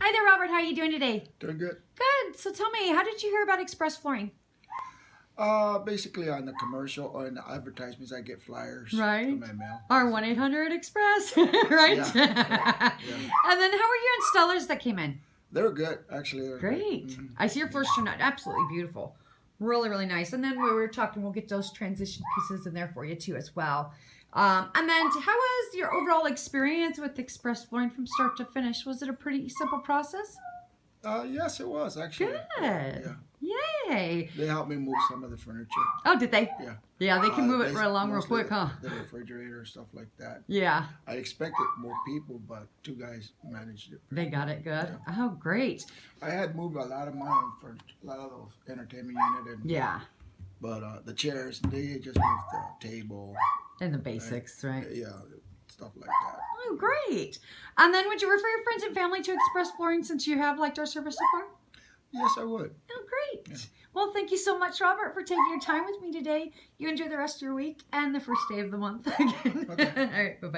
Hi there, Robert. How are you doing today? Doing good. Good. So tell me, how did you hear about Express Flooring? Basically on the commercial or in the advertisements, I get flyers Right. in my mail. Our 1-800-EXPRESS, right? Yeah. And then how were your installers that came in? They were good, actually. Great. I see your first turned out absolutely beautiful. Really, really nice. And then we were talking, we'll get those transition pieces in there for you too as well. And then how was your overall experience with Express Flooring from start to finish? Was it a pretty simple process? Yes, it was actually. Good. Yeah. Yay. They helped me move some of the furniture. Oh, did they? Yeah. Yeah, they can move it right along real Mostly quick, huh? The refrigerator, stuff like that. Yeah. I expected more people, but 2 guys managed it. They got it good. Yeah. Oh, great. I had moved a lot of my own furniture, a lot of those entertainment unit. And, Yeah. But the chairs, they just moved the table. And the basics, right? Yeah, stuff like that. Oh, great. And then would you refer your friends and family to Express Flooring since you have liked our service so far? Yes, I would. Oh, great. Yeah. Well, thank you so much, Robert, for taking your time with me today. You enjoy the rest of your week and the first day of the month. Okay. All right, bye-bye.